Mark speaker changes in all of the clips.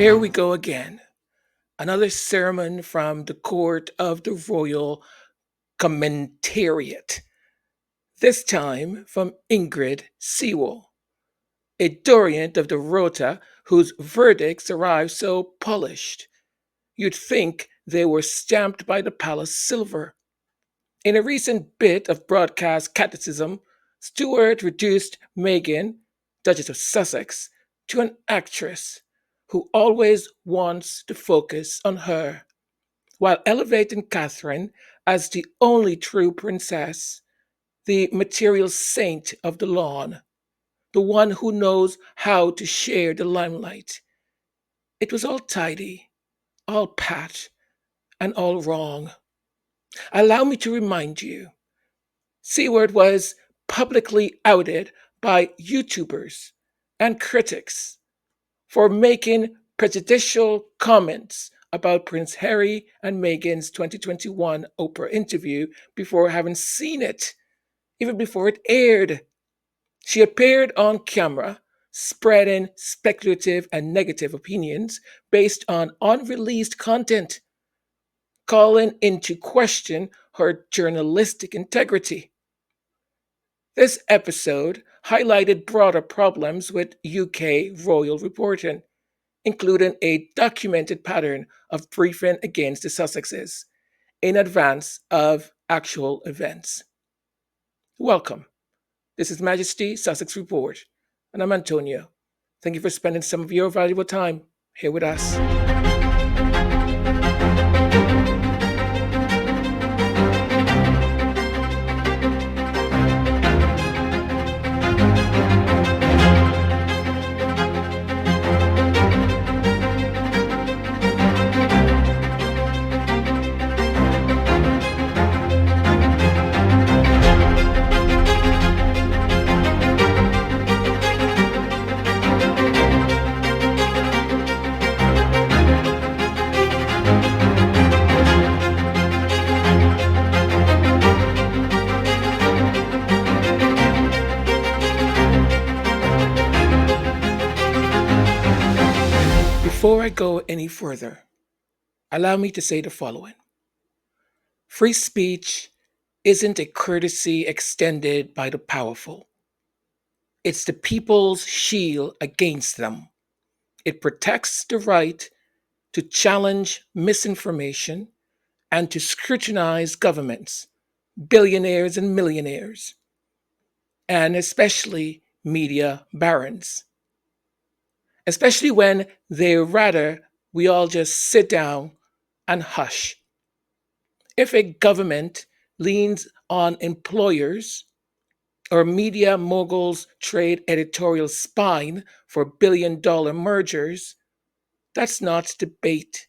Speaker 1: Here we go again. Another sermon from the court of the royal commentariat. This time from Ingrid Seward, a Doriant of the Rota whose verdicts arrive so polished. You'd think they were stamped by the palace silver. In a recent bit of broadcast catechism, Stuart reduced Meghan, Duchess of Sussex, to an actress who always wants to focus on her, while elevating Catherine as the only true princess, the material saint of the lawn, the one who knows how to share the limelight. It was all tidy, all pat, and all wrong. Allow me to remind you, Seward was publicly outed by YouTubers and critics for making prejudicial comments about Prince Harry and Meghan's 2021 Oprah interview before having seen it, even before it aired. She appeared on camera spreading speculative and negative opinions based on unreleased content, calling into question her journalistic integrity. This episode highlighted broader problems with UK royal reporting, including a documented pattern of briefing against the Sussexes in advance of actual events. Welcome. This is Majesty Sussex Report, and I'm Antonio. Thank you for spending some of your valuable time here with us. Before I go any further, allow me to say the following. Free speech isn't a courtesy extended by the powerful. It's the people's shield against them. It protects the right to challenge misinformation and to scrutinize governments, billionaires and millionaires, and especially media barons, especially when they rather we all just sit down and hush. If a government leans on employers or media moguls trade editorial spine for billion-dollar mergers, that's not debate,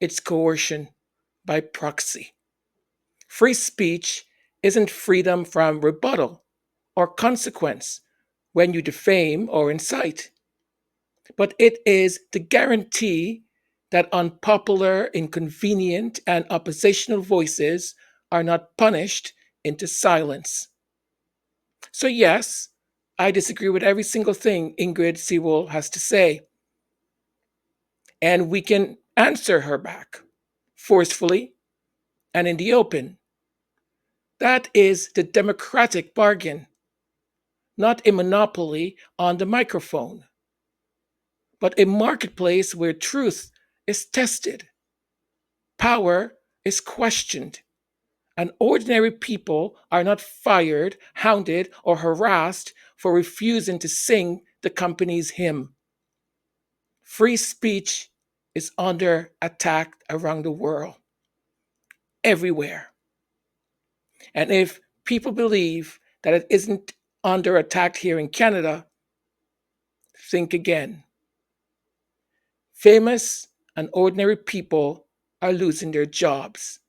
Speaker 1: it's coercion by proxy. Free speech isn't freedom from rebuttal or consequence when you defame or incite, but it is the guarantee that unpopular, inconvenient, and oppositional voices are not punished into silence. So, yes, I disagree with every single thing Ingrid Seward has to say. And we can answer her back forcefully and in the open. That is the democratic bargain, not a monopoly on the microphone, but a marketplace where truth is tested, power is questioned, and ordinary people are not fired, hounded, or harassed for refusing to sing the company's hymn. Free speech is under attack around the world, everywhere. And if people believe that it isn't under attack here in Canada, think again. Famous and ordinary people are losing their jobs,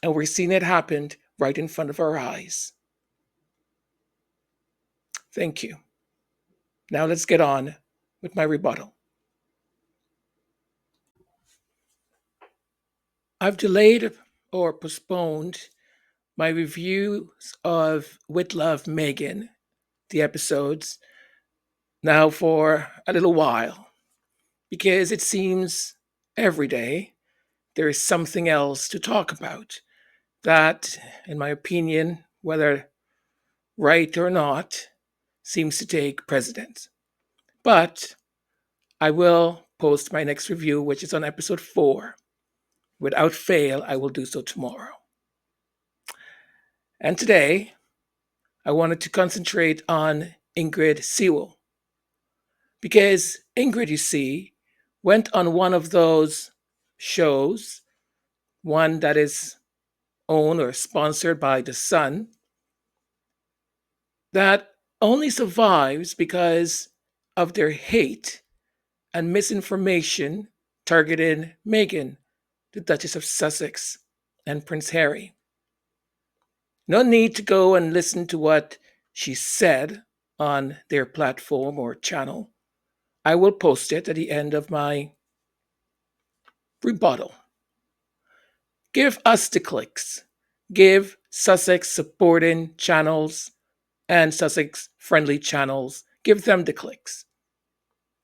Speaker 1: and we're seeing it happen right in front of our eyes. Thank you. Now let's get on with my rebuttal. I've delayed or postponed my reviews of With Love Meghan, the episodes, now for a little while because it seems every day there is something else to talk about that, in my opinion, whether right or not, seems to take precedence. But I will post my next review, which is on episode 4. Without fail, I will do so tomorrow. And today, I wanted to concentrate on Ingrid Seward. Because Ingrid, you see, went on one of those shows, one that is owned or sponsored by The Sun, that only survives because of their hate and misinformation targeting Meghan, the Duchess of Sussex, and Prince Harry. No need to go and listen to what she said on their platform or channel. I will post it at the end of my rebuttal. Give us the clicks. Give Sussex supporting channels and Sussex friendly channels. Give them the clicks.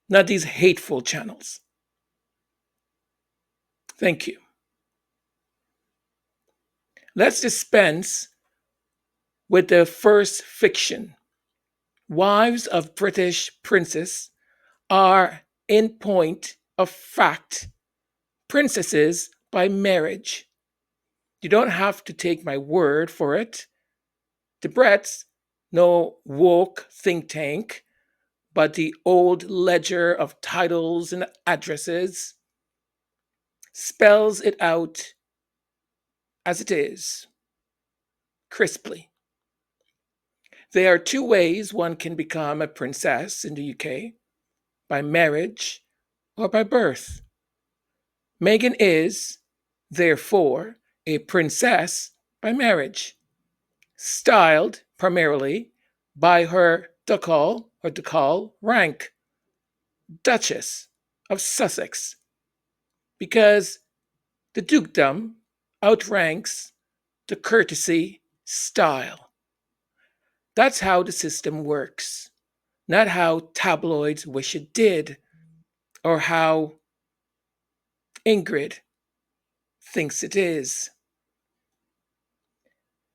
Speaker 1: Not these hateful channels. Thank you. Let's dispense with the first fiction. Wives of British princes are, in point of fact, princesses by marriage. You don't have to take my word for it. The Brits, no woke think tank, but the old ledger of titles and addresses, spells it out as it is, crisply. There are 2 ways one can become a princess in the UK: by marriage or by birth. Meghan is, therefore, a princess by marriage, styled primarily by her ducal rank, Duchess of Sussex, because the dukedom outranks the courtesy style. That's how the system works, not how tabloids wish it did, or how Ingrid thinks it is.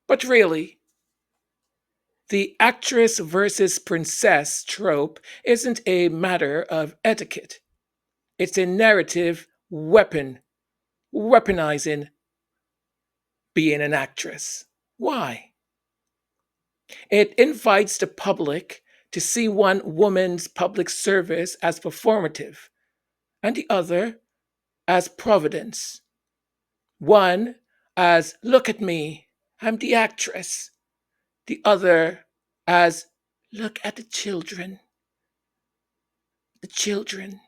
Speaker 1: But really, the actress versus princess trope isn't a matter of etiquette. It's a narrative weapon, weaponizing being an actress. Why? It invites the public to see one woman's public service as performative and the other as providence. One as, look at me, I'm the actress. The other as, look at the children. The children.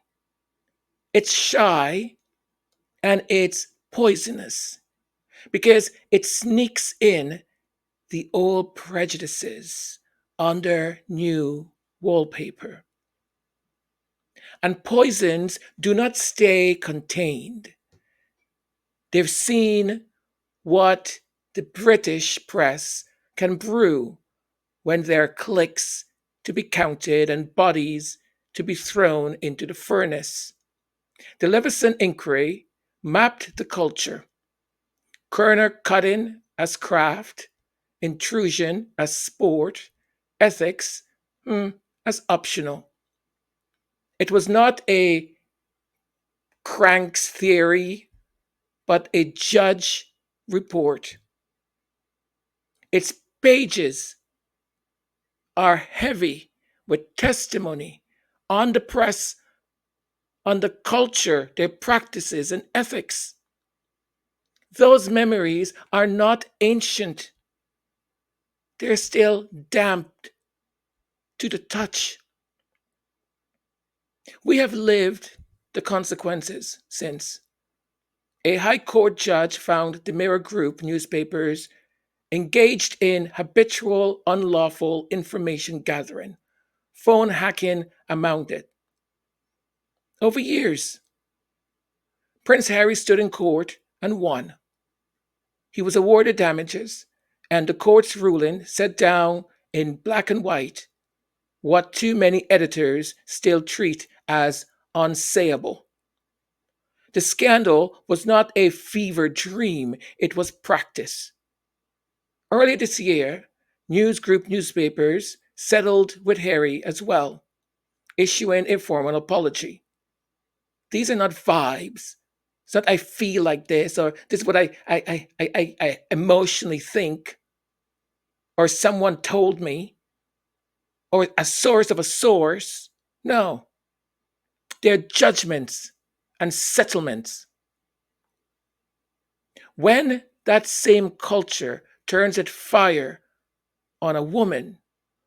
Speaker 1: It's shy and it's poisonous because it sneaks in the old prejudices under new wallpaper. And poisons do not stay contained. They've seen what the British press can brew when there are clicks to be counted and bodies to be thrown into the furnace. The Leveson inquiry mapped the culture. Corner cutting as craft, intrusion as sport, ethics as optional. It was not a cranks theory, but a judge report. Its pages are heavy with testimony on the press, on the culture, their practices, and ethics. Those memories are not ancient. They're still damp to the touch. We have lived the consequences since. A High Court judge found the Mirror Group newspapers engaged in habitual unlawful information gathering. Phone hacking amounted. Over years, Prince Harry stood in court and won. He was awarded damages, and the court's ruling set down in black and white what too many editors still treat as unsayable. The scandal was not a fever dream, it was practice. Earlier this year, news group newspapers settled with Harry as well, issuing a formal apology. These are not vibes. It's not I feel like this or this is what I emotionally think or someone told me or a source of a source. No, they're judgments and settlements. When that same culture turns its fire on a woman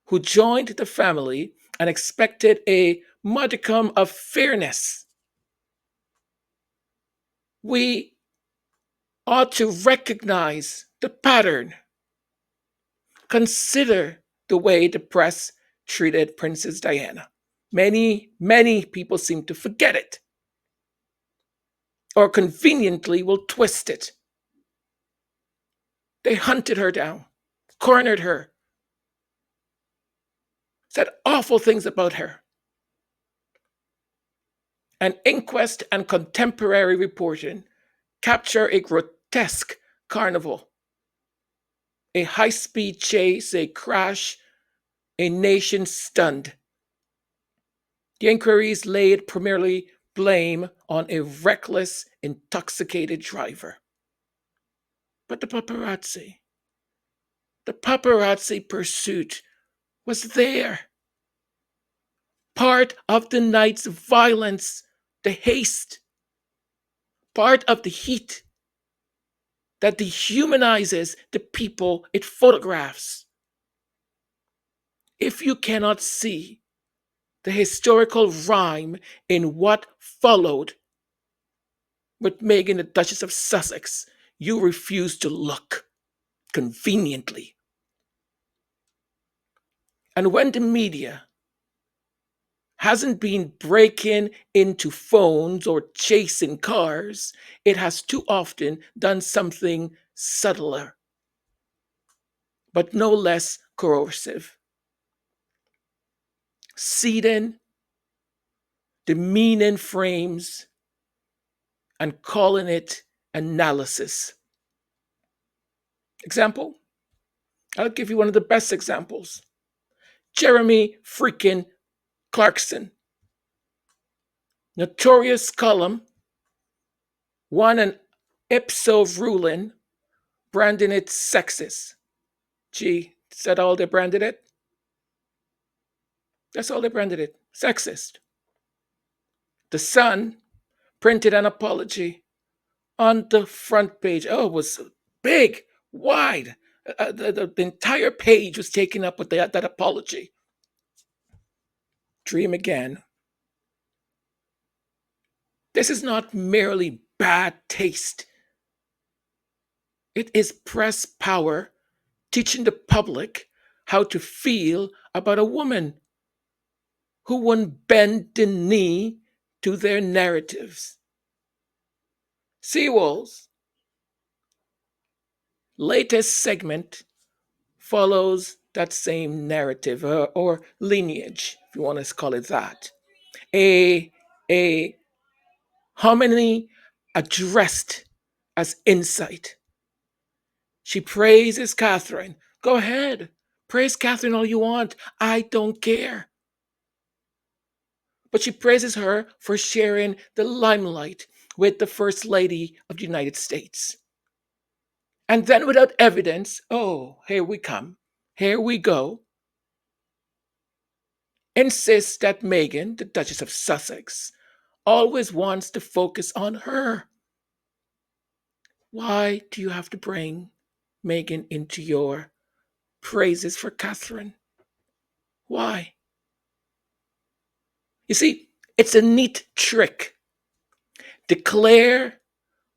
Speaker 1: who joined the family and expected a modicum of fairness, we ought to recognize the pattern. Consider the way the press treated Princess Diana. Many people seem to forget it or conveniently will twist it. They hunted her down, cornered her, said awful things about her. An inquest and contemporary reporting capture a grotesque carnival, a high-speed chase, a crash, a nation stunned. The inquiries laid primarily blame on a reckless, intoxicated driver. But the paparazzi pursuit was there. Part of the night's violence, the haste, part of the heat that dehumanizes the people it photographs. If you cannot see the historical rhyme in what followed with Meghan, the Duchess of Sussex, you refuse to look conveniently. And when the media hasn't been breaking into phones or chasing cars, it has too often done something subtler, but no less corrosive. Seeding, demeaning frames, and calling it analysis. Example? I'll give you one of the best examples. Jeremy freaking Clarkson, notorious column, won an Ipsos ruling branding it sexist. Gee, is that all they branded it? That's all they branded it, sexist. The Sun printed an apology on the front page. Oh, it was big, wide. The entire page was taken up with that apology. Dream again. This is not merely bad taste. It is press power teaching the public how to feel about a woman who won't bend the knee to their narratives. Sewell's latest segment follows that same narrative or lineage, if you want to call it that. A hominy addressed as insight. She praises Catherine. Go ahead, praise Catherine all you want. I don't care. But she praises her for sharing the limelight with the First Lady of the United States. And then, without evidence, oh, here we come, here we go, insists that Meghan, the Duchess of Sussex, always wants to focus on her. Why do you have to bring Meghan into your praises for Catherine? Why? You see, it's a neat trick. Declare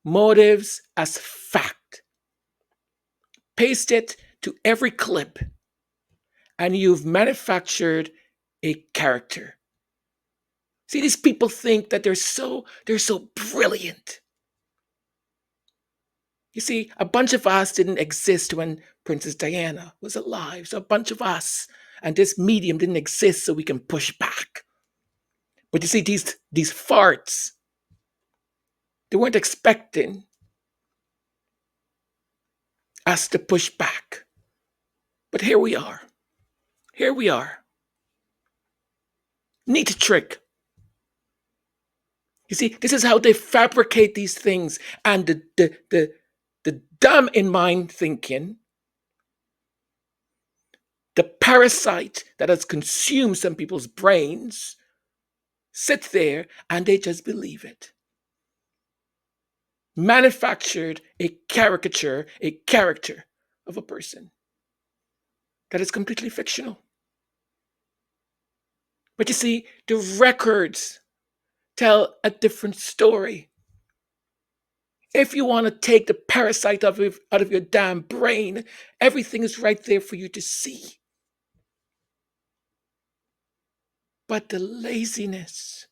Speaker 1: motives as fact. Paste it to every clip, and you've manufactured a character. See, these people think that they're so brilliant. You see, a bunch of us didn't exist when Princess Diana was alive. So a bunch of us and this medium didn't exist so we can push back. But you see, these farts, they weren't expecting us to push back. But here we are. Here we are. Neat trick. You see, this is how they fabricate these things. And the dumb in mind thinking, the parasite that has consumed some people's brains, sit there and they just believe it. Manufactured a caricature, a character of a person that is completely fictional. But you see, the records tell a different story. If you want to take the parasite out of your damn brain, everything is right there for you to see. But the laziness,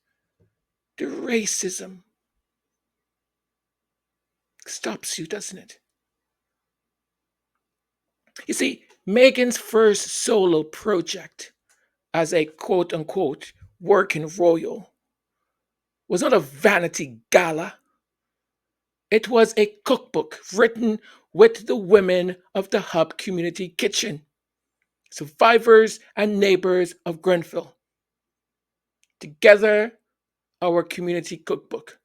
Speaker 1: the racism stops you, doesn't it? You see, Meghan's first solo project as a quote unquote working royal was not a vanity gala. It was a cookbook written with the women of the Hub Community Kitchen, survivors and neighbors of Grenfell. Together, our community cookbook.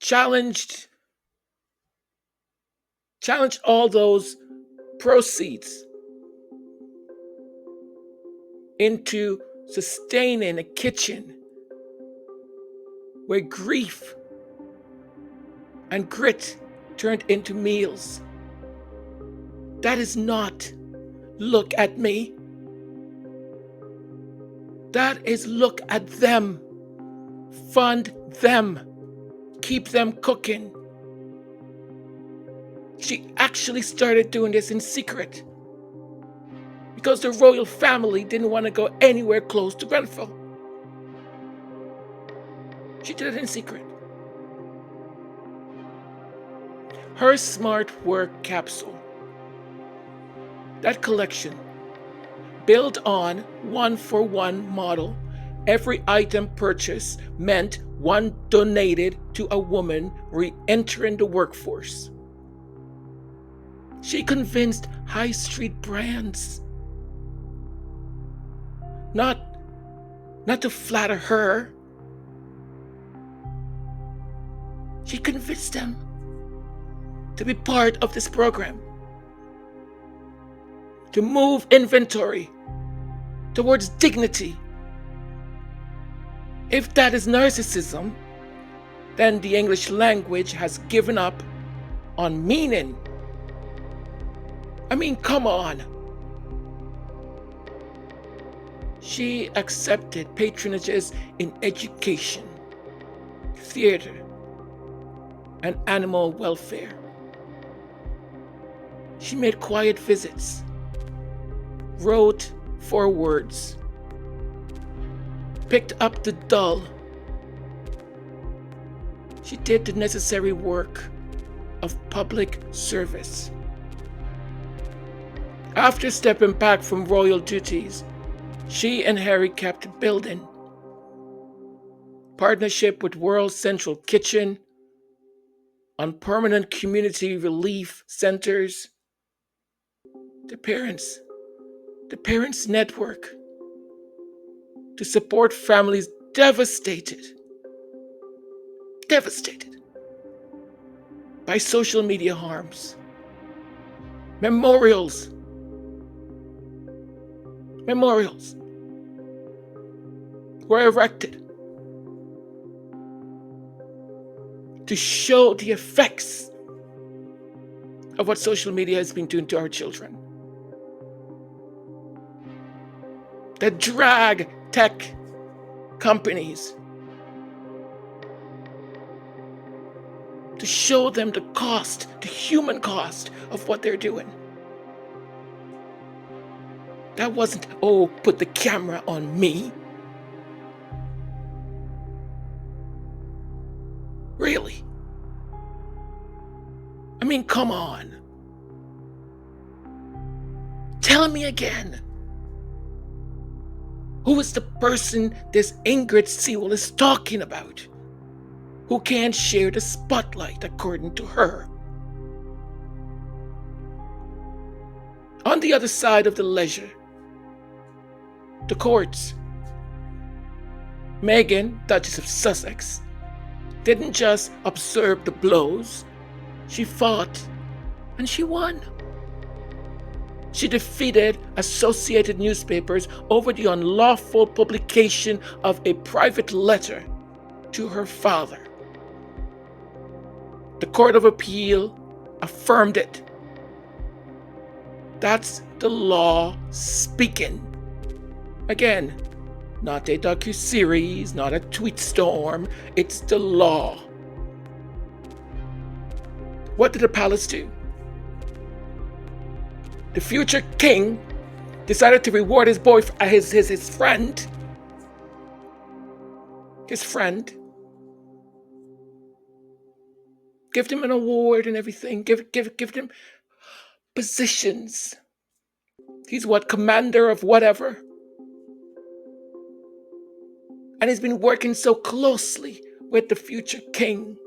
Speaker 1: Challenged all those proceeds into sustaining a kitchen where grief and grit turned into meals. That is not look at me. That is look at them. Fund them. Keep them cooking. She actually started doing this in secret because the royal family didn't want to go anywhere close to Grenfell. She did it in secret. Her smart work capsule, that collection, built on 1-for-1 model, every item purchased meant one donated to a woman re-entering the workforce. She convinced high street brands not to flatter her. She convinced them to be part of this program, to move inventory towards dignity. If that is narcissism, then the English language has given up on meaning. I mean, come on. She accepted patronages in education, theater, and animal welfare. She made quiet visits, wrote forewords, picked up the dull. She did the necessary work of public service. After stepping back from royal duties, she and Harry kept building. Partnership with World Central Kitchen, on permanent community relief centers, the parents network to support families devastated by social media harms. Memorials were erected to show the effects of what social media has been doing to our children. That drag tech companies to show them the cost, the human cost of what they're doing. That wasn't, oh, put the camera on me. Really? I mean, come on. Tell me again. Who is the person this Ingrid Seward is talking about? Who can't share the spotlight according to her? On the other side of the ledger, the courts. Meghan, Duchess of Sussex, didn't just observe the blows, she fought and she won. She defeated Associated Newspapers over the unlawful publication of a private letter to her father. The Court of Appeal affirmed it. That's the law speaking. Again, not a docuseries, not a tweet storm. It's the law. What did the palace do? The future king decided to reward his boyfriend, his friend. His friend. Give him an award and everything. Give him positions. He's what, commander of whatever. And he's been working so closely with the future king.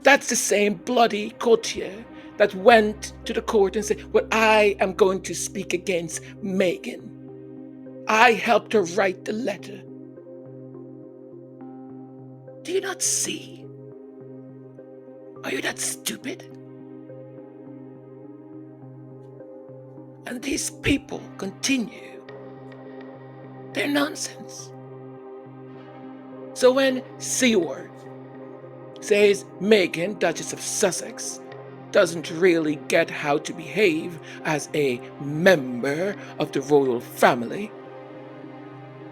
Speaker 1: That's the same bloody courtier that went to the court and said, well, I am going to speak against Meghan. I helped her write the letter. Do you not see? Are you that stupid? And these people continue their nonsense. So when Seward says Meghan, Duchess of Sussex, doesn't really get how to behave as a member of the royal family,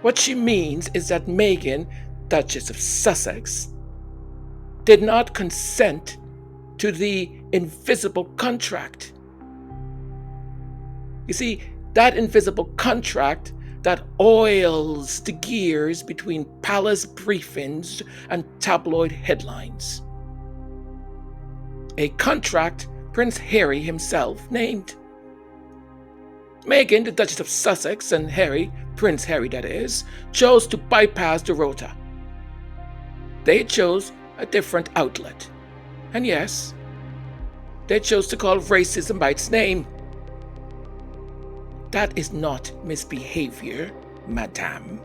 Speaker 1: what she means is that Meghan, Duchess of Sussex, did not consent to the invisible contract. You see, that invisible contract that oils the gears between palace briefings and tabloid headlines. A contract Prince Harry himself named. Meghan, the Duchess of Sussex, and Harry, Prince Harry that is, chose to bypass the rota. They chose a different outlet. And yes, they chose to call racism by its name. That is not misbehavior, madame.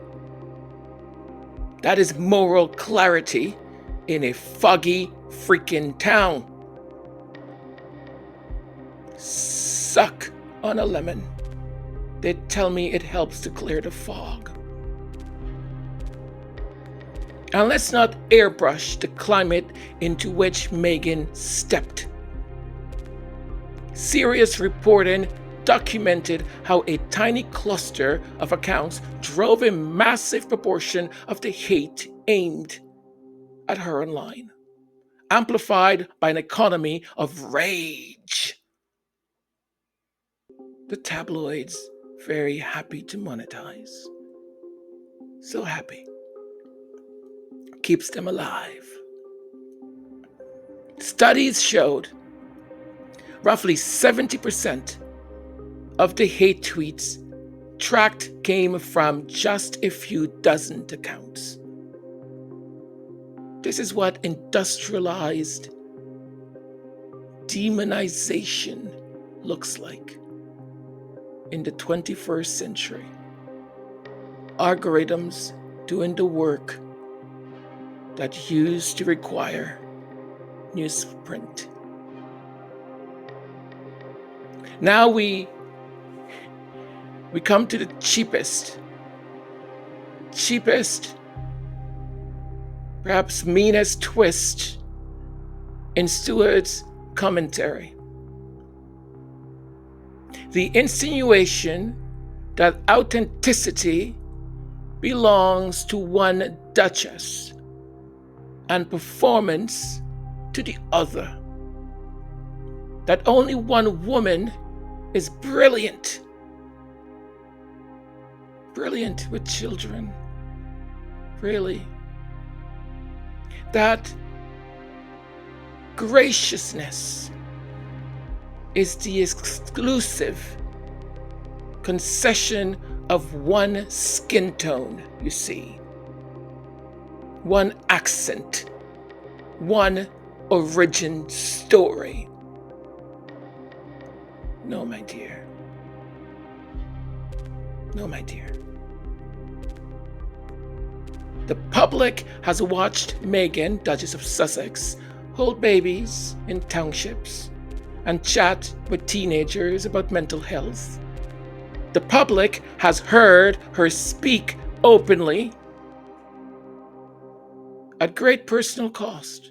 Speaker 1: That is moral clarity in a foggy freaking town. Suck on a lemon. They tell me it helps to clear the fog. And let's not airbrush the climate into which Meghan stepped. Serious reporting documented how a tiny cluster of accounts drove a massive proportion of the hate aimed at her online, amplified by an economy of rage. The tabloids very happy to monetize. So happy. Keeps them alive. Studies showed roughly 70% of the hate tweets tracked came from just a few dozen accounts. This is what industrialized demonization looks like in the 21st century. Algorithms doing the work that used to require newsprint. Now we come to the cheapest, perhaps meanest twist in Stewart's commentary. The insinuation that authenticity belongs to one duchess and performance to the other. That only one woman is brilliant. Brilliant with children. Really. That graciousness is the exclusive concession of one skin tone, you see. One accent. One origin story. No, my dear. No, my dear. The public has watched Meghan, Duchess of Sussex, hold babies in townships and chat with teenagers about mental health. The public has heard her speak openly at great personal cost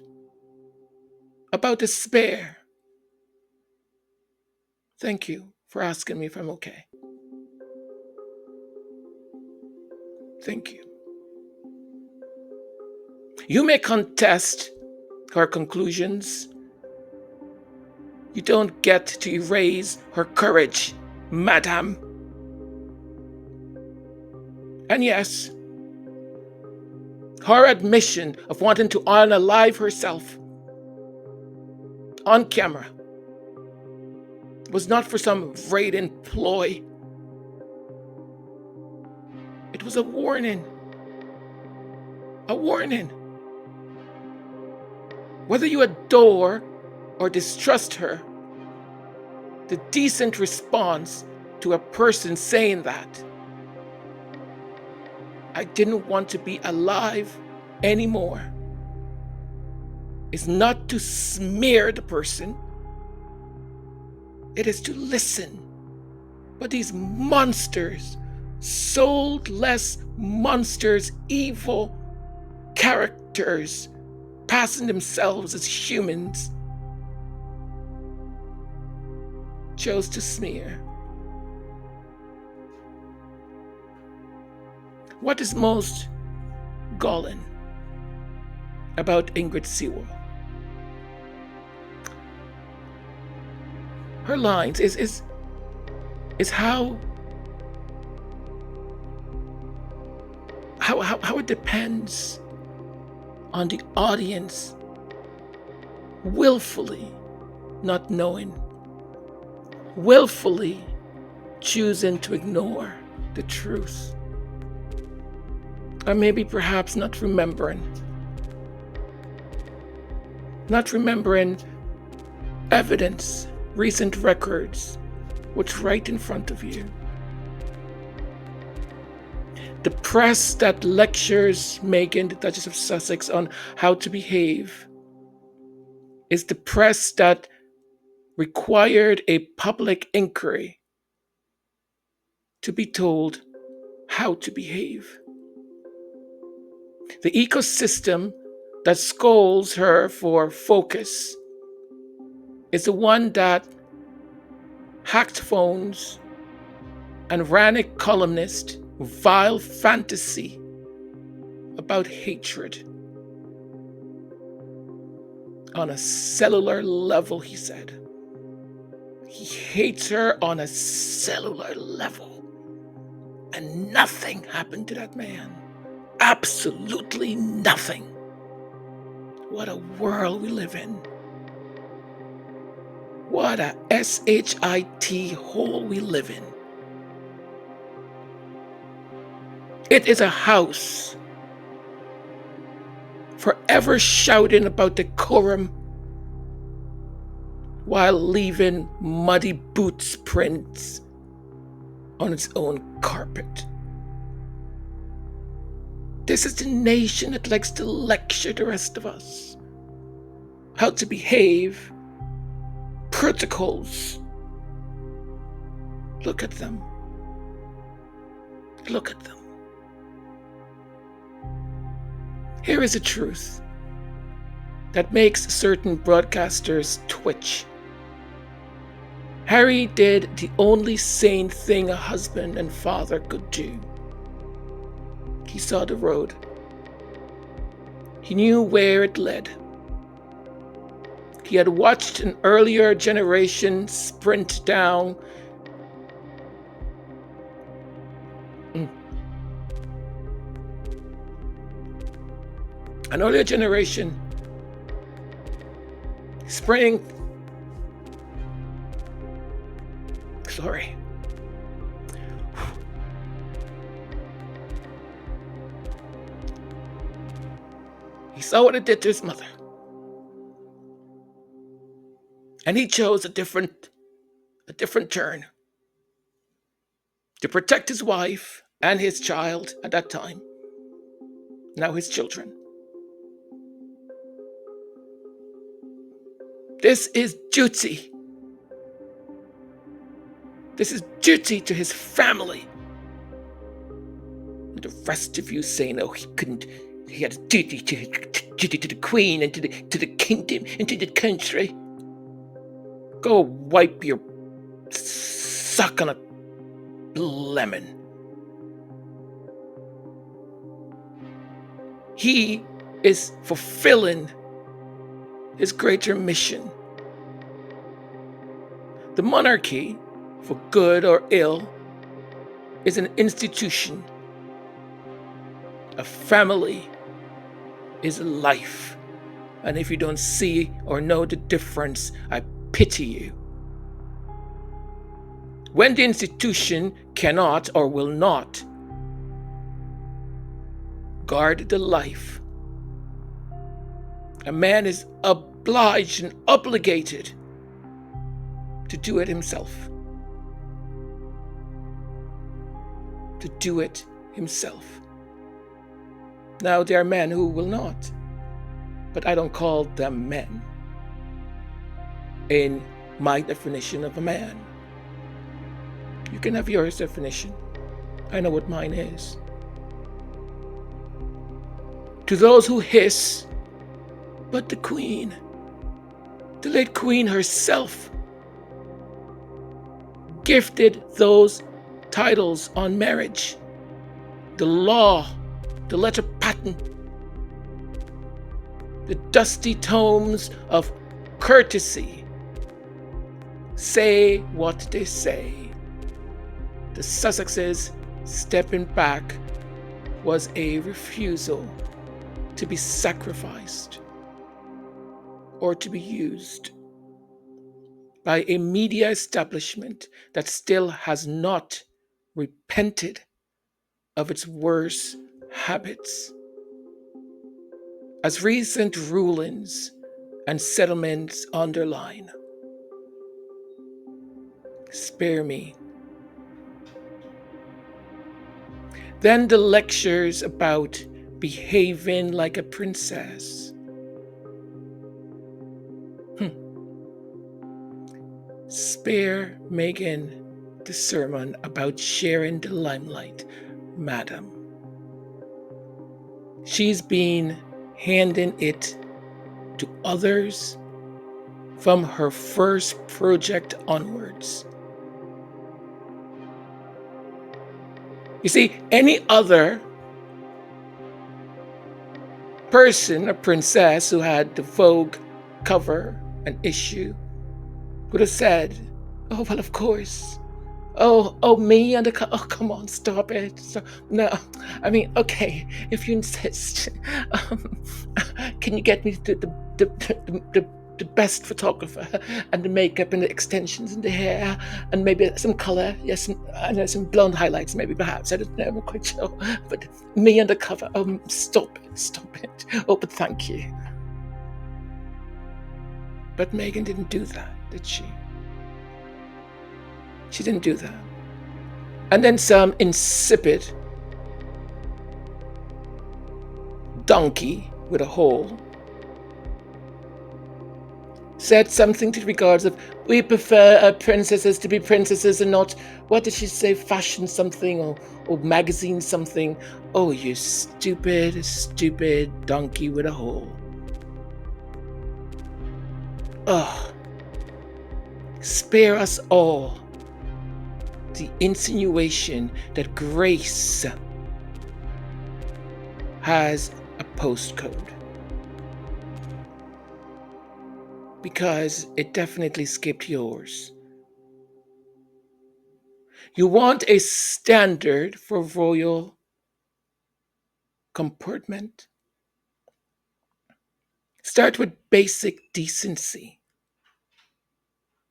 Speaker 1: about despair. Thank you for asking me if I'm okay. Thank you. You may contest her conclusions. You don't get to erase her courage, madam. And yes, her admission of wanting to unalive herself on camera was not for some raiding ploy. It was a warning. A warning. Whether you adore or distrust her, the decent response to a person saying that, I didn't want to be alive anymore, is not to smear the person. It is to listen. But these monsters, soulless monsters, evil characters, passing themselves as humans, chose to smear. What is most galling about Ingrid Seward? Her lines is how it depends on the audience willfully not knowing, willfully choosing to ignore the truth, or maybe perhaps not remembering evidence, recent records, what's right in front of you. The press that lectures Meghan, the Duchess of Sussex, on how to behave is the press that required a public inquiry to be told how to behave. The ecosystem that scolds her for focus is the one that hacked phones and ran a columnist vile fantasy about hatred on a cellular level, he said. He hates her on a cellular level. And nothing happened to that man. Absolutely nothing. What a world we live in. What a shit hole we live in. It is a house forever shouting about decorum while leaving muddy boots prints on its own carpet. This is the nation that likes to lecture the rest of us how to behave, protocols. Look at them. Look at them. Here is a truth that makes certain broadcasters twitch. Harry did the only sane thing a husband and father could do. He saw the road. He knew where it led. He had watched an earlier generation sprint down an earlier generation He saw what it did to his mother. And he chose a different turn to protect his wife and his child at that time, now his children. This is duty. This is duty to his family. And the rest of you saying, oh, he had a duty to the Queen and to the kingdom and to the country. Go wipe your suck on a lemon. He is fulfilling his greater mission. The monarchy, for good or ill, is an institution. A family is life. And if you don't see or know the difference, I pity you. When the institution cannot or will not guard the life, a man is obliged and obligated to do it himself. To do it himself. Now, there are men who will not, but I don't call them men in my definition of a man. You can have your definition. I know what mine is. To those who hiss, but the Queen, the late Queen herself, gifted those titles on marriage, the law, the letter patent, the dusty tomes of courtesy say what they say. The Sussexes stepping back was a refusal to be sacrificed or to be used by a media establishment that still has not repented of its worst habits. As recent rulings and settlements underline, spare me. Then the lectures about behaving like a princess. Spare Meghan the sermon about sharing the limelight, madam. She's been handing it to others from her first project onwards. You see, any other person, a princess who had the Vogue cover, an issue, would have said, oh, well, of course. Oh, me and the... Oh, come on, stop it. No, I mean, okay, if you insist, can you get me the best photographer and the makeup and the extensions and the hair and maybe some color? Yes, I know, some blonde highlights maybe, perhaps. I don't know, I'm not quite sure. But me undercover, stop it. Oh, but thank you. But Meghan didn't do that, did she? She didn't do that. And then some insipid donkey with a hole said something to the regards of, we prefer princesses to be princesses and not, what did she say, fashion something or magazine something. Oh, you stupid donkey with a hole. Oh, spare us all the insinuation that Grace has a postcode, because it definitely skipped yours. You want a standard for royal comportment? Start with basic decency.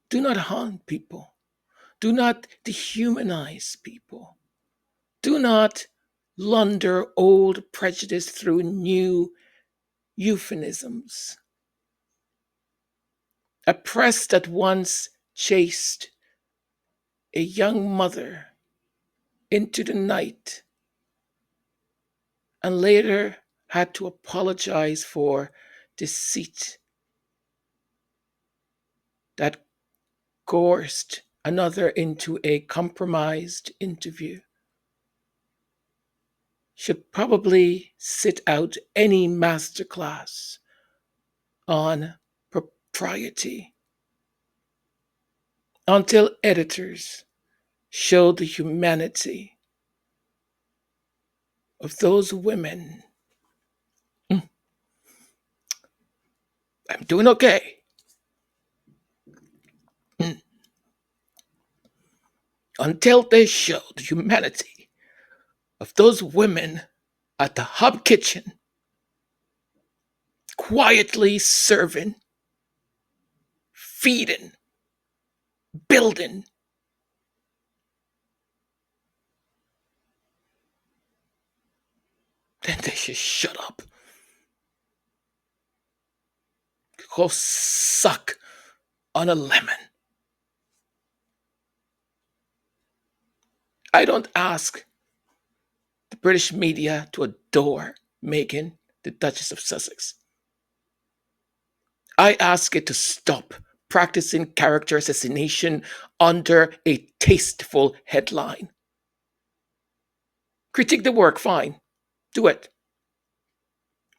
Speaker 1: Do not harm people. Do not dehumanize people. Do not launder old prejudice through new euphemisms. A press that once chased a young mother into the night and later had to apologize for deceit that coerced another into a compromised interview should probably sit out any masterclass on propriety until editors show the humanity of those women. I'm doing okay. Until they show the humanity of those women at the hub kitchen, quietly serving, feeding, building. Then they should shut up. Go suck on a lemon. I don't ask the British media to adore Meghan, the Duchess of Sussex. I ask it to stop practicing character assassination under a tasteful headline. Critique the work, fine. Do it.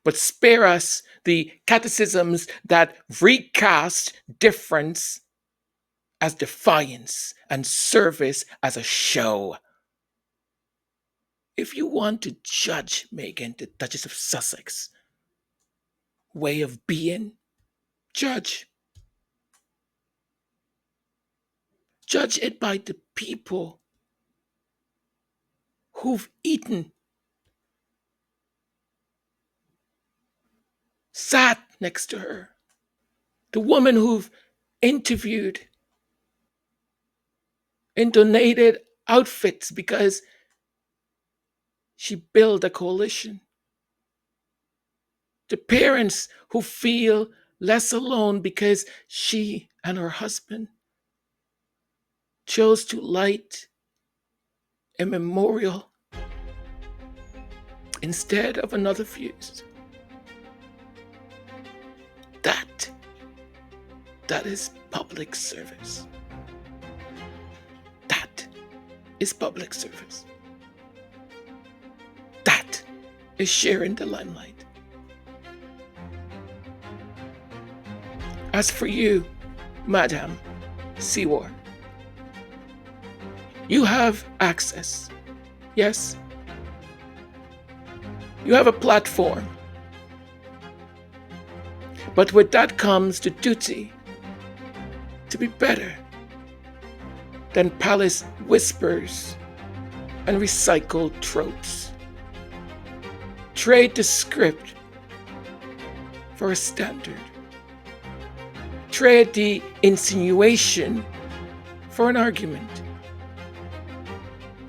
Speaker 1: But spare us the catechisms that recast difference as defiance and service as a show. If you want to judge Meghan, the Duchess of Sussex, way of being, judge. Judge it by the people who've eaten, sat next to her, the woman who've interviewed and donated outfits because she built a coalition, the parents who feel less alone because she and her husband chose to light a memorial instead of another fuse. That is public service. That is public service. That is sharing the limelight. As for you, Madam Seward, you have access. Yes. You have a platform. But with that comes the duty to be better than palace whispers and recycled tropes. Trade the script for a standard. Trade the insinuation for an argument.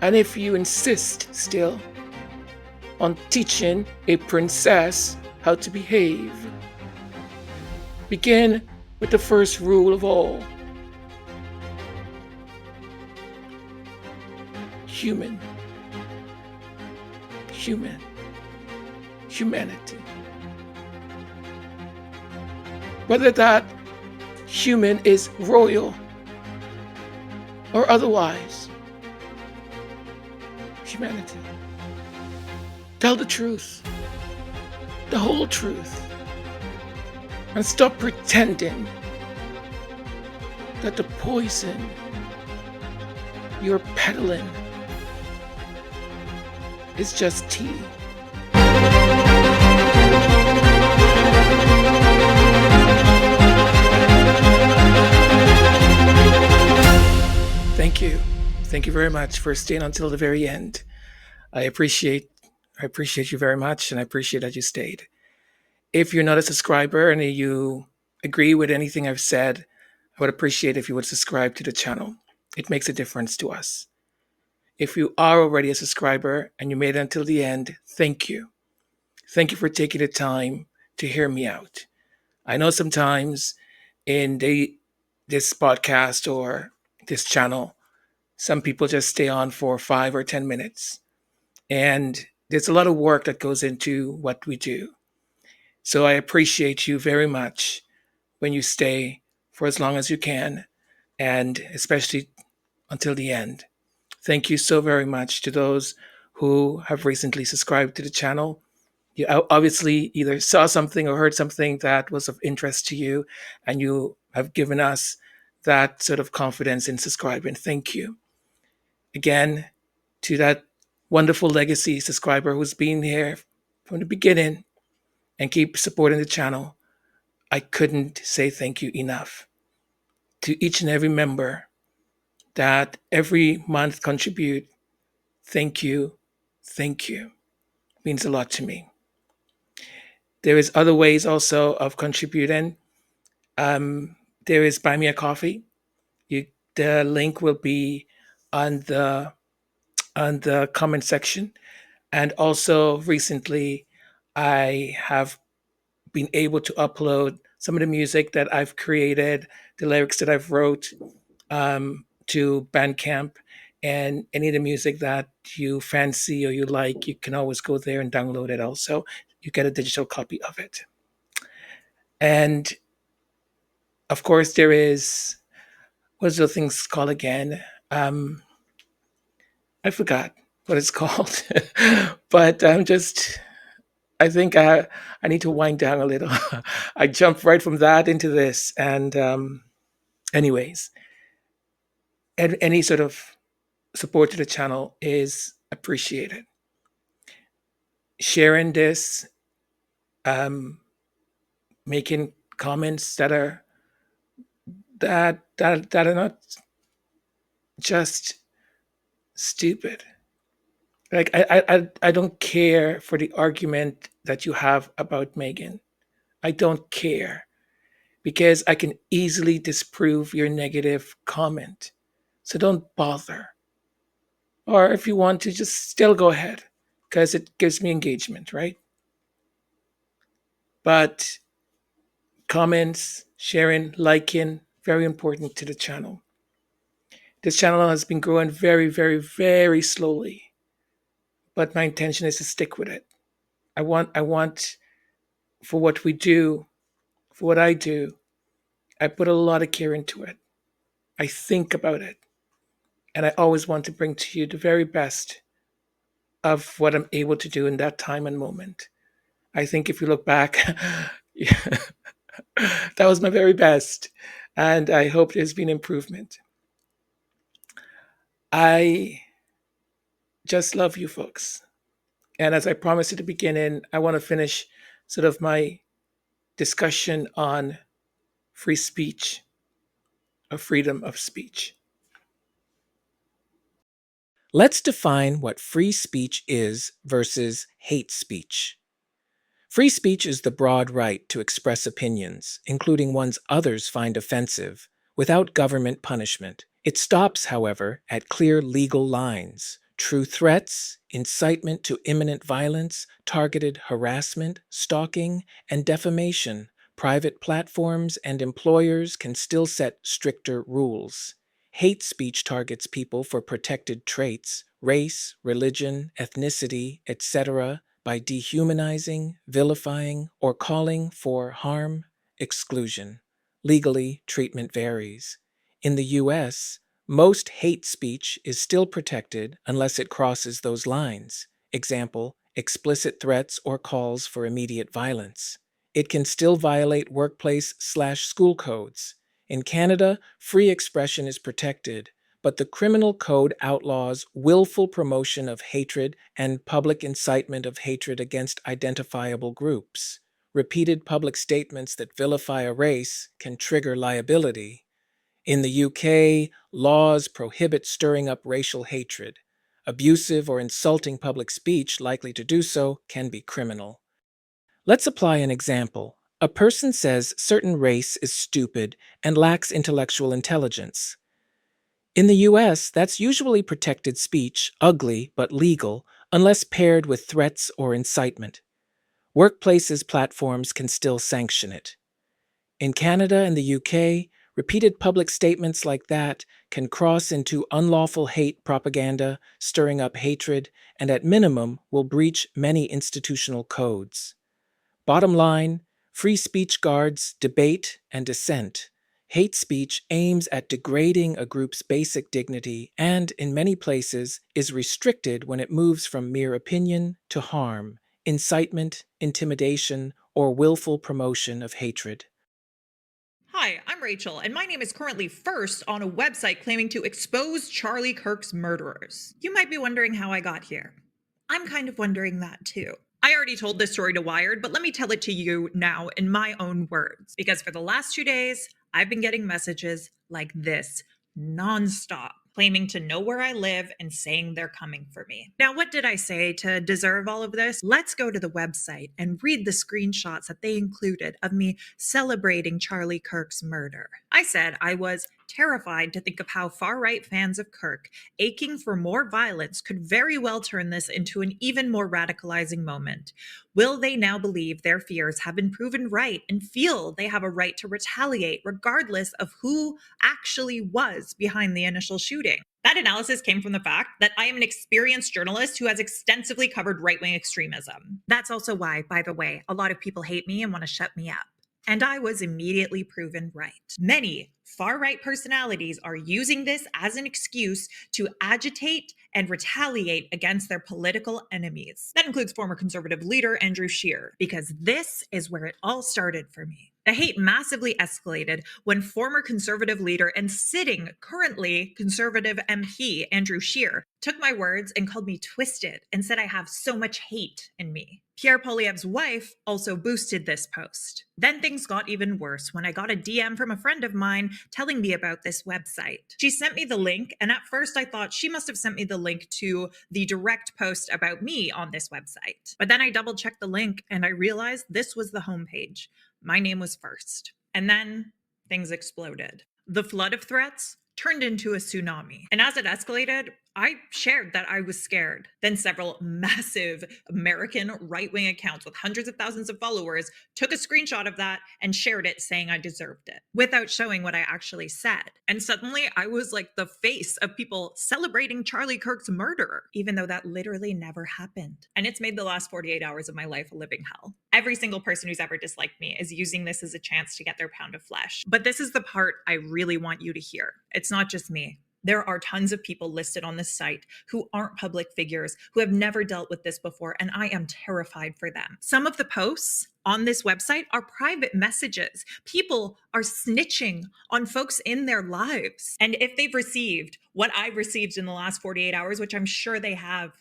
Speaker 1: And if you insist still on teaching a princess how to behave, begin with the first rule of all. Humanity. Whether that human is royal or otherwise, humanity. Tell the truth, the whole truth, and stop pretending that the poison you're peddling is just tea. Thank you. Thank you very much for staying until the very end. I appreciate you very much, and I appreciate that you stayed. If you're not a subscriber and you agree with anything I've said, I would appreciate if you would subscribe to the channel. It makes a difference to us. If you are already a subscriber and you made it until the end, thank you. Thank you for taking the time to hear me out. I know sometimes in this podcast or this channel, some people just stay on for 5 or 10 minutes. And there's a lot of work that goes into what we do. So I appreciate you very much when you stay for as long as you can, and especially until the end. Thank you so very much to those who have recently subscribed to the channel. You obviously either saw something or heard something that was of interest to you, and you have given us that sort of confidence in subscribing. Thank you. Again, to that wonderful legacy subscriber who's been here from the beginning and keep supporting the channel, I couldn't say thank you enough. To each and every member that every month contribute, thank you, thank you. It means a lot to me. There is other ways also of contributing. There is Buy Me a Coffee. The link will be on the comment section. And also recently, I have been able to upload some of the music that I've created, the lyrics that I've wrote, to Bandcamp. And any of the music that you fancy or you like, you can always go there and download it also. You get a digital copy of it. And of course, there is, what's the things called again? I forgot what it's called. But I think I need to wind down a little. I jumped right from that into this. And anyways, any sort of support to the channel is appreciated. Sharing this, making comments that are not just stupid. Like I don't care for the argument that you have about Meghan. I don't care, because I can easily disprove your negative comment. So don't bother. Or if you want to, just still go ahead, because it gives me engagement, right? But comments, sharing, liking, very important to the channel. This channel has been growing very, very, very slowly, but my intention is to stick with it. I want for what we do, for what I do, I put a lot of care into it. I think about it. And I always want to bring to you the very best of what I'm able to do in that time and moment. I think if you look back, that was my very best. And I hope there's been improvement. I just love you folks. And as I promised at the beginning, I want to finish sort of my discussion on free speech, or freedom of speech. Let's define what free speech is versus hate speech. Free speech is the broad right to express opinions, including ones others find offensive, without government punishment. It stops, however, at clear legal lines. True threats, incitement to imminent violence, targeted harassment, stalking, and defamation. Private platforms and employers can still set stricter rules. Hate speech targets people for protected traits, race, religion, ethnicity, etc., by dehumanizing, vilifying, or calling for harm, exclusion. Legally, treatment varies. In the U.S., most hate speech is still protected unless it crosses those lines. Example, explicit threats or calls for immediate violence. It can still violate workplace/school codes. In Canada, free expression is protected, but the criminal code outlaws willful promotion of hatred and public incitement of hatred against identifiable groups. Repeated public statements that vilify a race can trigger liability. In the UK, laws prohibit stirring up racial hatred. Abusive or insulting public speech likely to do so can be criminal. Let's apply an example. A person says certain race is stupid and lacks intellectual intelligence. In the US, that's usually protected speech, ugly but legal, unless paired with threats or incitement. Workplaces platforms can still sanction it. In Canada and the UK, repeated public statements like that can cross into unlawful hate propaganda, stirring up hatred, and at minimum will breach many institutional codes. Bottom line, free speech guards debate and dissent. Hate speech aims at degrading a group's basic dignity and, in many places, is restricted when it moves from mere opinion to harm, incitement, intimidation, or willful promotion of hatred.
Speaker 2: Hi, I'm Rachel, and my name is currently first on a website claiming to expose Charlie Kirk's murderers. You might be wondering how I got here. I'm kind of wondering that too. I already told this story to Wired, but let me tell it to you now in my own words. Because for the last 2 days, I've been getting messages like this nonstop, claiming to know where I live and saying they're coming for me. Now, what did I say to deserve all of this? Let's go to the website and read the screenshots that they included of me celebrating Charlie Kirk's murder. I said I was terrified to think of how far-right fans of Kirk, aching for more violence, could very well turn this into an even more radicalizing moment. Will they now believe their fears have been proven right and feel they have a right to retaliate regardless of who actually was behind the initial shooting? That analysis came from the fact that I am an experienced journalist who has extensively covered right-wing extremism. That's also why, by the way, a lot of people hate me and want to shut me up. And I was immediately proven right. Many far-right personalities are using this as an excuse to agitate and retaliate against their political enemies. That includes former conservative leader Andrew Scheer, because this is where it all started for me. The hate massively escalated when former conservative leader and sitting currently conservative MP Andrew Scheer took my words and called me twisted and said I have so much hate in me. Pierre Poilievre's wife also boosted this post. Then things got even worse when I got a DM from a friend of mine telling me about this website. She sent me the link, and at first I thought she must have sent me the link to the direct post about me on this website. But then I double checked the link and I realized this was the homepage. My name was first. And then things exploded. The flood of threats turned into a tsunami. And as it escalated, I shared that I was scared. Then several massive American right-wing accounts with hundreds of thousands of followers took a screenshot of that and shared it saying I deserved it without showing what I actually said. And suddenly I was like the face of people celebrating Charlie Kirk's murder, even though that literally never happened. And it's made the last 48 hours of my life a living hell. Every single person who's ever disliked me is using this as a chance to get their pound of flesh. But this is the part I really want you to hear. It's not just me. There are tons of people listed on this site who aren't public figures, who have never dealt with this before, and I am terrified for them. Some of the posts on this website are private messages. People are snitching on folks in their lives. And if they've received what I've received in the last 48 hours, which I'm sure they have,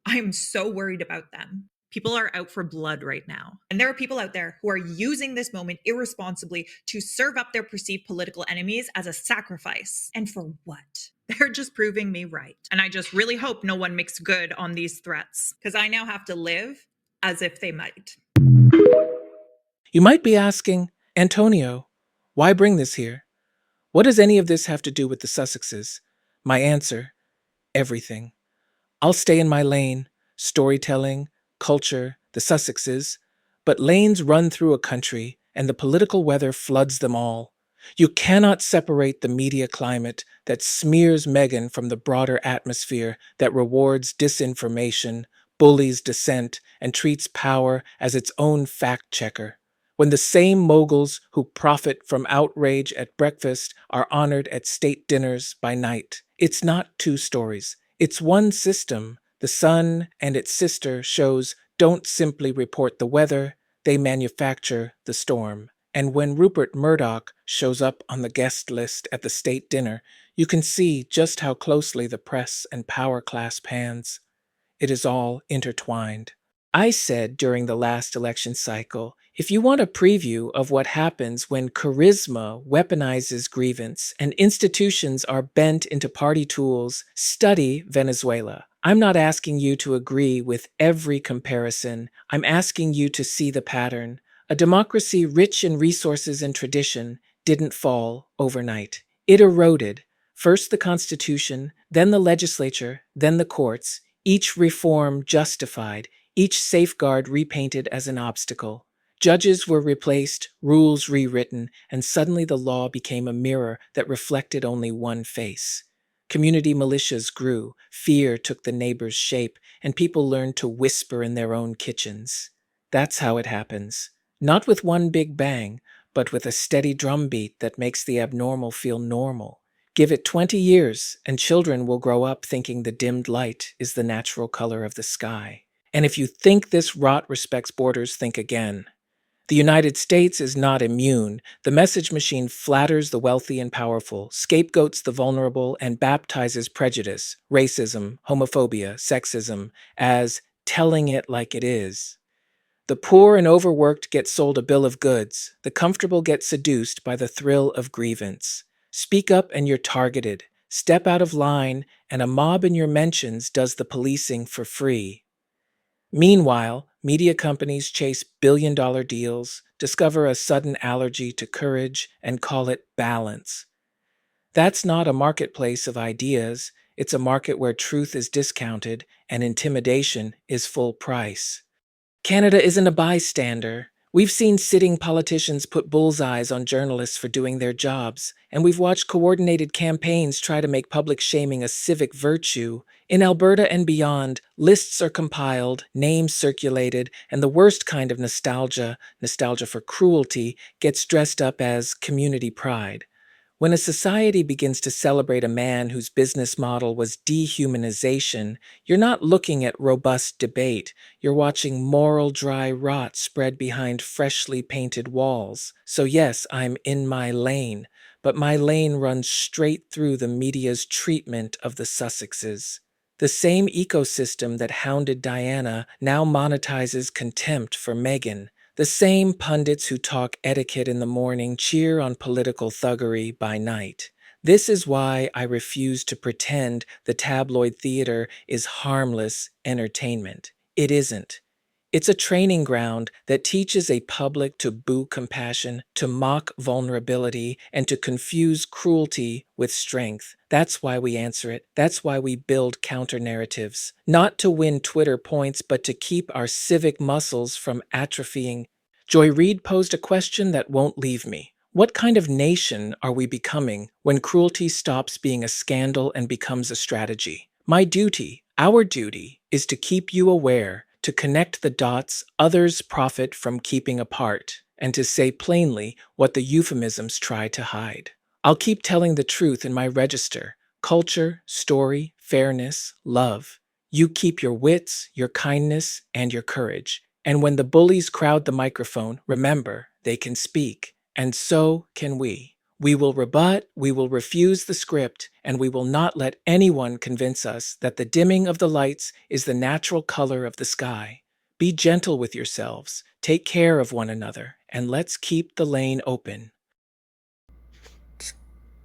Speaker 2: I am so worried about them. People are out for blood right now. And there are people out there who are using this moment irresponsibly to serve up their perceived political enemies as a sacrifice. And for what? They're just proving me right. And I just really hope no one makes good on these threats, because I now have to live as if they might.
Speaker 1: You might be asking, Antonio, why bring this here? What does any of this have to do with the Sussexes? My answer, everything. I'll stay in my lane, storytelling, culture, the Sussexes, but lanes run through a country and the political weather floods them all. You cannot separate the media climate that smears Meghan from the broader atmosphere that rewards disinformation, bullies dissent, and treats power as its own fact-checker. When the same moguls who profit from outrage at breakfast are honored at state dinners by night. It's not two stories. It's one system. The Sun and its sister shows don't simply report the weather, they manufacture the storm. And when Rupert Murdoch shows up on the guest list at the state dinner, you can see just how closely the press and power clasp hands. It is all intertwined. I said during the last election cycle, if you want a preview of what happens when charisma weaponizes grievance and institutions are bent into party tools, study Venezuela. I'm not asking you to agree with every comparison. I'm asking you to see the pattern. A democracy rich in resources and tradition didn't fall overnight. It eroded. First the Constitution, then the legislature, then the courts, each reform justified, each safeguard repainted as an obstacle. Judges were replaced, rules rewritten, and suddenly the law became a mirror that reflected only one face. Community militias grew, fear took the neighbor's shape, and people learned to whisper in their own kitchens. That's how it happens. Not with one big bang, but with a steady drumbeat that makes the abnormal feel normal. Give it 20 years, and children will grow up thinking the dimmed light is the natural color of the sky. And if you think this rot respects borders, think again. The United States is not immune. The message machine flatters the wealthy and powerful, scapegoats the vulnerable, and baptizes prejudice, racism, homophobia, sexism as telling it like it is. The poor and overworked get sold a bill of goods. The comfortable get seduced by the thrill of grievance. Speak up and you're targeted. Step out of line, and a mob in your mentions does the policing for free. Meanwhile, media companies chase billion-dollar deals, discover a sudden allergy to courage, and call it balance. That's not a marketplace of ideas. It's a market where truth is discounted and intimidation is full price. Canada isn't a bystander. We've seen sitting politicians put bullseyes on journalists for doing their jobs, and we've watched coordinated campaigns try to make public shaming a civic virtue. In Alberta and beyond, lists are compiled, names circulated, and the worst kind of nostalgia for cruelty, gets dressed up as community pride. When a society begins to celebrate a man whose business model was dehumanization, you're not looking at robust debate. You're watching moral dry rot spread behind freshly painted walls. So yes, I'm in my lane, but my lane runs straight through the media's treatment of the Sussexes. The same ecosystem that hounded Diana now monetizes contempt for Meghan. The same pundits who talk etiquette in the morning cheer on political thuggery by night. This is why I refuse to pretend the tabloid theater is harmless entertainment. It isn't. It's a training ground that teaches a public to boo compassion, to mock vulnerability, and to confuse cruelty with strength. That's why we answer it. That's why we build counter-narratives. Not to win Twitter points, but to keep our civic muscles from atrophying. Joy Reid posed a question that won't leave me. What kind of nation are we becoming when cruelty stops being a scandal and becomes a strategy? My duty, our duty, is to keep you aware, to connect the dots others profit from keeping apart, and to say plainly what the euphemisms try to hide. I'll keep telling the truth in my register: culture, story, fairness, love. You keep your wits, your kindness, and your courage. And when the bullies crowd the microphone, remember, they can speak, and so can we. We will rebut, we will refuse the script, and we will not let anyone convince us that the dimming of the lights is the natural color of the sky. Be gentle with yourselves, take care of one another, and let's keep the lane open.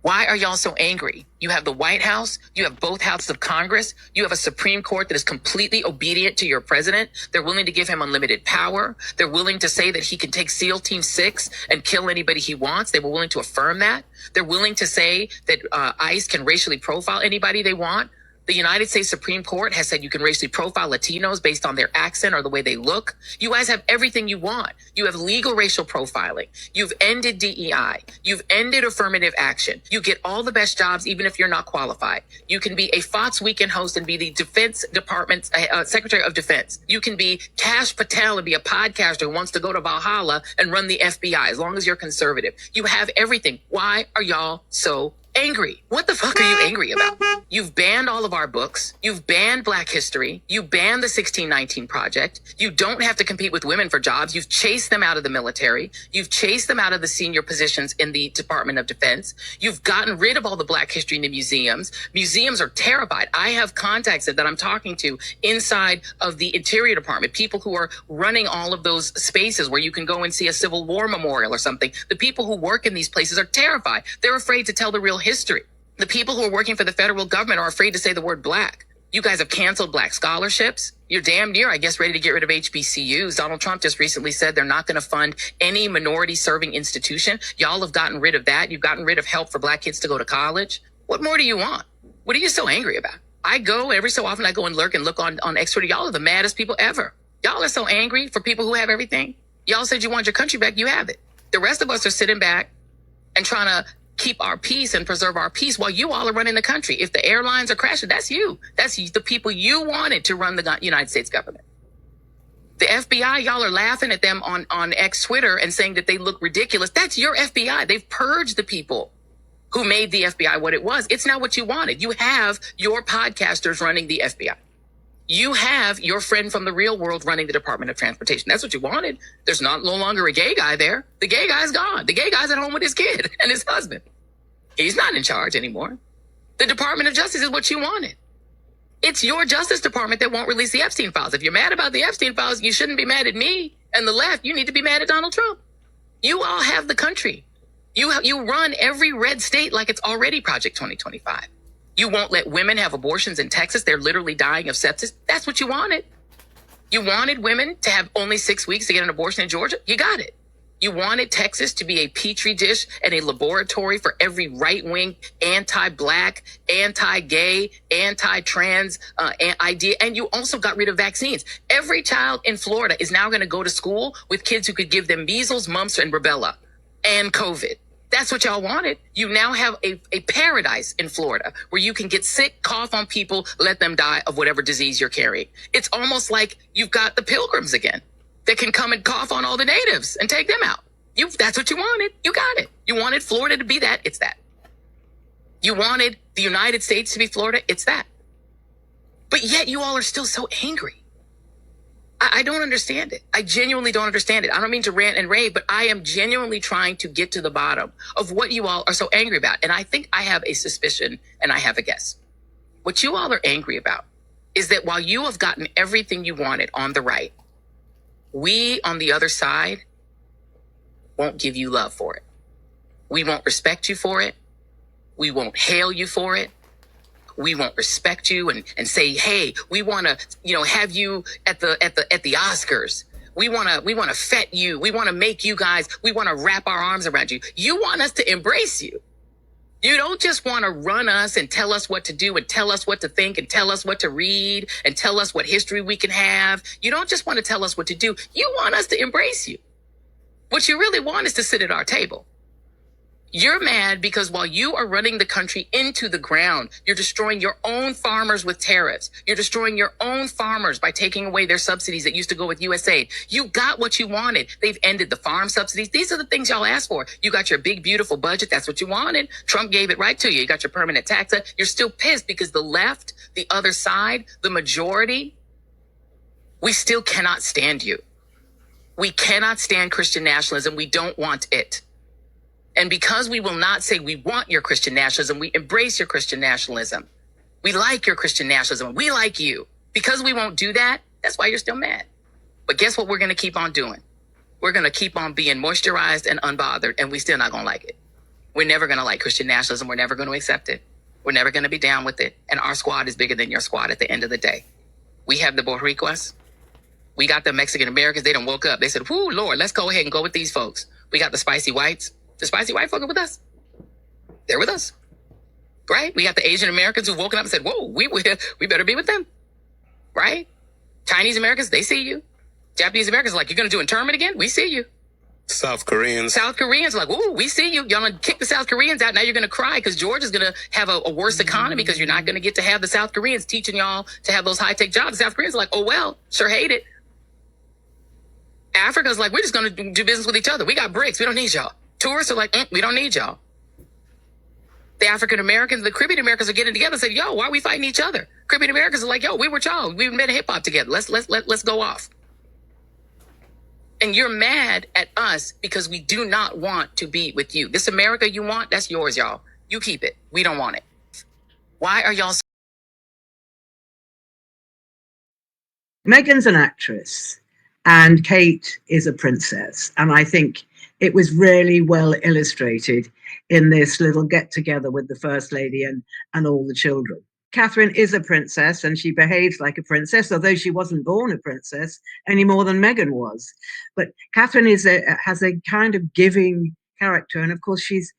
Speaker 3: Why are y'all so angry? You have the White House, you have both houses of Congress, you have a Supreme Court that is completely obedient to your president. They're willing to give him unlimited power. They're willing to say that he can take SEAL Team 6 and kill anybody he wants. They were willing to affirm that. They're willing to say that ICE can racially profile anybody they want. The United States Supreme Court has said you can racially profile Latinos based on their accent or the way they look. You guys have everything you want. You have legal racial profiling. You've ended DEI. You've ended affirmative action. You get all the best jobs, even if you're not qualified. You can be a Fox Weekend host and be the Defense Department's Secretary of Defense. You can be Kash Patel and be a podcaster who wants to go to Valhalla and run the FBI, as long as you're conservative. You have everything. Why are y'all so angry? What the fuck are you angry about? You've banned all of our books. You've banned Black history. You banned the 1619 Project. You don't have to compete with women for jobs. You've chased them out of the military. You've chased them out of the senior positions in the Department of Defense. You've gotten rid of all the Black history in the museums. Museums are terrified. I have contacts that I'm talking to inside of the Interior Department, people who are running all of those spaces where you can go and see a Civil War memorial or something. The people who work in these places are terrified. They're afraid to tell the real history. The people who are working for the federal government are afraid to say the word Black. You guys have canceled Black scholarships. You're damn near, I guess, ready to get rid of HBCUs. Donald Trump just recently said they're not going to fund any minority serving institution. Y'all have gotten rid of that. You've gotten rid of help for Black kids to go to college. What more do you want? What are you so angry about? I go every so often, I go and lurk and look on X Twitter. Y'all are the maddest people ever. Y'all are so angry for people who have everything. Y'all said you want your country back. You have it. The rest of us are sitting back and trying to keep our peace and preserve our peace while you all are running the country. If the airlines are crashing, that's you. That's the people you wanted to run the United States government. The FBI, y'all are laughing at them on X Twitter and saying that they look ridiculous. That's your FBI. They've purged the people who made the FBI what it was. It's not what you wanted. You have your podcasters running the FBI. You have your friend from the real world running the Department of Transportation. That's what you wanted. There's no longer a gay guy there. The gay guy's gone. The gay guy's at home with his kid and his husband. He's not in charge anymore. The Department of Justice is what you wanted. It's your Justice Department that won't release the Epstein files. If you're mad about the Epstein files, you shouldn't be mad at me and the left. You need to be mad at Donald Trump. You all have the country. You run every red state like it's already Project 2025. You won't let women have abortions in Texas. They're literally dying of sepsis. That's what you wanted. You wanted women to have only 6 weeks to get an abortion in Georgia. You got it. You wanted Texas to be a petri dish and a laboratory for every right-wing, anti-black, anti-gay, anti-trans idea. And you also got rid of vaccines. Every child in Florida is now going to go to school with kids who could give them measles, mumps, and rubella and COVID. That's what y'all wanted. You now have a paradise in Florida where you can get sick, cough on people, let them die of whatever disease you're carrying. It's almost like you've got the pilgrims again that can come and cough on all the natives and take them out. That's what you wanted. You got it. You wanted Florida to be that. It's that. You wanted the United States to be Florida. It's that. But yet you all are still so angry. I don't understand it. I genuinely don't understand it. I don't mean to rant and rave, but I am genuinely trying to get to the bottom of what you all are so angry about. And I think I have a suspicion and I have a guess. What you all are angry about is that while you have gotten everything you wanted on the right, we on the other side won't give you love for it. We won't respect you for it. We won't hail you for it. We won't respect you and say, hey, we want to, have you at the Oscars. We want to fet you. We want to make you guys, we want to wrap our arms around you. You want us to embrace you. You don't just want to run us and tell us what to do and tell us what to think and tell us what to read and tell us what history we can have. You don't just want to tell us what to do. You want us to embrace you. What you really want is to sit at our table. You're mad because while you are running the country into the ground, you're destroying your own farmers with tariffs. You're destroying your own farmers by taking away their subsidies that used to go with USAID. You got what you wanted. They've ended the farm subsidies. These are the things y'all asked for. You got your big, beautiful budget. That's what you wanted. Trump gave it right to you. You got your permanent tax cut. You're still pissed because the left, the other side, the majority, we still cannot stand you. We cannot stand Christian nationalism. We don't want it. And because we will not say we want your Christian nationalism, we embrace your Christian nationalism. We like your Christian nationalism. We like you. Because we won't do that, that's why you're still mad. But guess what we're going to keep on doing? We're going to keep on being moisturized and unbothered, and we still not going to like it. We're never going to like Christian nationalism. We're never going to accept it. We're never going to be down with it. And our squad is bigger than your squad at the end of the day. We have the Boricuas. We got the Mexican Americans. They done woke up. They said, whoo, Lord, let's go ahead and go with these folks. We got the spicy whites. The spicy white folk are with us. They're with us. Right? We got the Asian Americans who've woken up and said, whoa, we better be with them. Right? Chinese Americans, they see you. Japanese Americans are like, you're going to do internment again? We see you.
Speaker 4: South Koreans
Speaker 3: are like, ooh, we see you. Y'all gonna kick the South Koreans out. Now you're going to cry because Georgia's going to have a worse economy because you're not going to get to have the South Koreans teaching y'all to have those high-tech jobs. The South Koreans are like, oh, well, sure hate it. Africa's like, we're just going to do business with each other. We got BRICS. We don't need y'all. Tourists are like, we don't need y'all. The African Americans, the Caribbean Americans are getting together and say, yo, why are we fighting each other? Caribbean Americans are like, yo, we were y'all. We made a hip hop together. Let's go off. And you're mad at us because we do not want to be with you. This America you want, that's yours, y'all. You keep it. We don't want it. Why are y'all so?
Speaker 5: Meghan's an actress and Kate is a princess. And I think it was really well illustrated in this little get together with the First Lady and all the children. Catherine is a princess and she behaves like a princess, although she wasn't born a princess any more than Meghan was. But Catherine has a kind of giving character. And of course, she's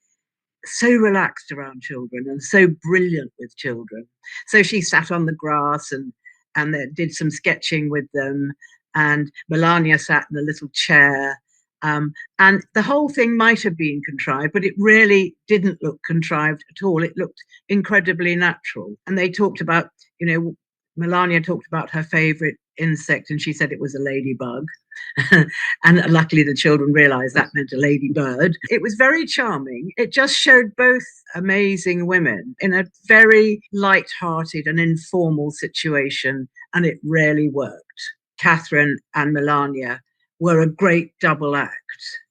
Speaker 5: so relaxed around children and so brilliant with children. So she sat on the grass and did some sketching with them. and Melania sat in a little chair. And the whole thing might have been contrived, but it really didn't look contrived at all. It looked incredibly natural. And they talked about, Melania talked about her favorite insect, and she said it was a ladybug. And luckily the children realized that meant a ladybird. It was very charming. It just showed both amazing women in a very light-hearted and informal situation, and it really worked. Catherine and Melania were a great double act.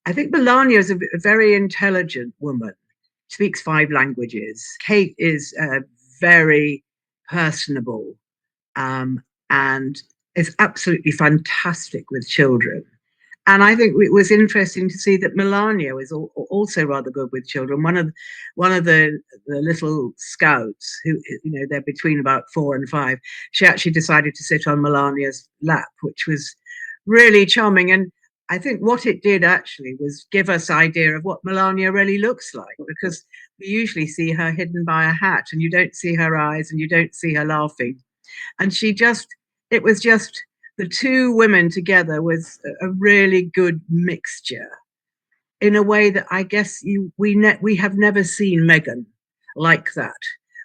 Speaker 5: I think Melania is a very intelligent woman, speaks 5 languages. Kate is very personable, and is absolutely fantastic with children. And I think it was interesting to see that Melania was also rather good with children. One of the little scouts, who, they're between about 4 and 5, she actually decided to sit on Melania's lap, which was really charming. And I think what it did actually was give us idea of what Melania really looks like, because we usually see her hidden by a hat, and you don't see her eyes, and you don't see her laughing. And it was just the 2 women together was a really good mixture, in a way that I guess we have never seen Meghan like that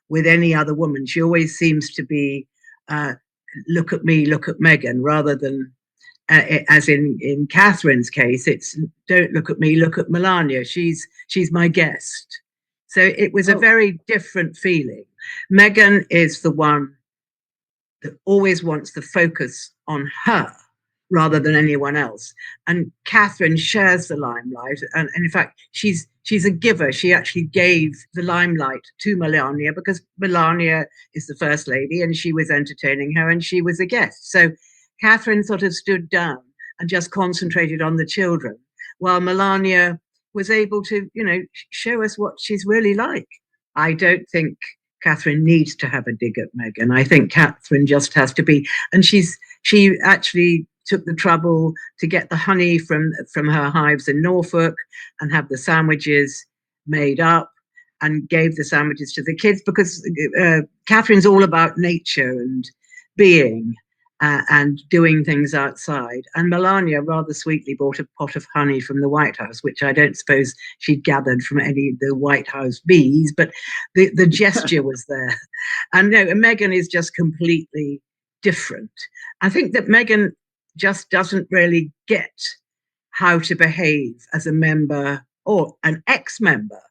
Speaker 5: with any other woman. She always seems to be look at me, look at Meghan, rather than as in Catherine's case, it's don't look at me, look at Melania. She's my guest. So it was a very different feeling. Meghan is the one that always wants the focus on her rather than anyone else. And Catherine shares the limelight. And in fact, she's a giver. She actually gave the limelight to Melania because Melania is the first lady and she was entertaining her and she was a guest. So Catherine sort of stood down and just concentrated on the children, while Melania was able to, show us what she's really like. I don't think Catherine needs to have a dig at Meghan. I think Catherine just has to be, and she actually took the trouble to get the honey from her hives in Norfolk and have the sandwiches made up and gave the sandwiches to the kids, because Catherine's all about nature and being and doing things outside. And Melania rather sweetly bought a pot of honey from the White House, which I don't suppose she'd gathered from any of the White House bees, but the gesture was there. And no, Meghan is just completely different. I think that Meghan just doesn't really get how to behave as a member or an ex-member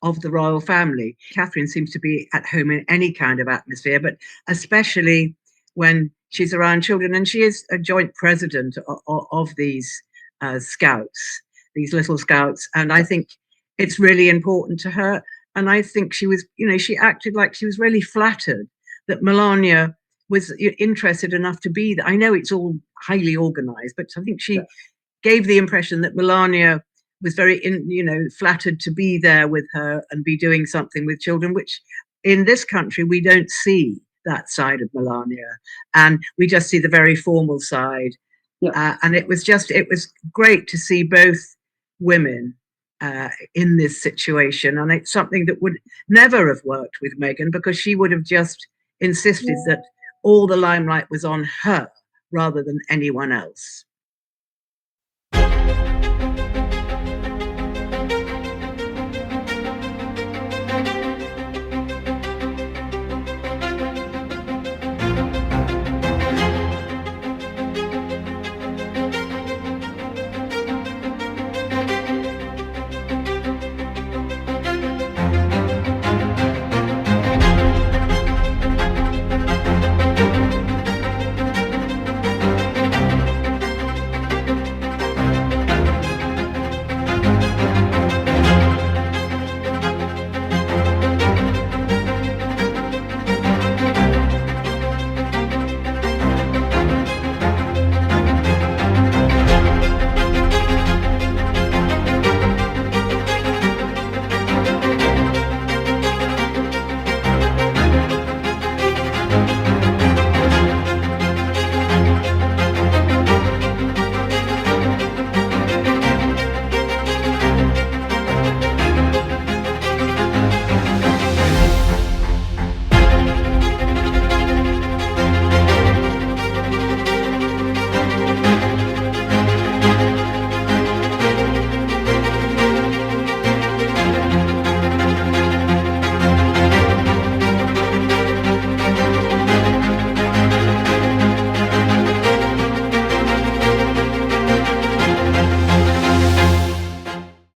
Speaker 5: of the royal family. Catherine seems to be at home in any kind of atmosphere, but especially when she's around children. And she is a joint president of these scouts, these little scouts. And I think it's really important to her. And I think she was, she acted like she was really flattered that Melania was interested enough to be there. I know it's all highly organized, but I think she gave the impression that Melania was very, flattered to be there with her and be doing something with children, which in this country we don't see that side of Melania, and we just see the very formal side. And it was great to see both women in this situation, and it's something that would never have worked with Meghan, because she would have just insisted that all the limelight was on her rather than anyone else.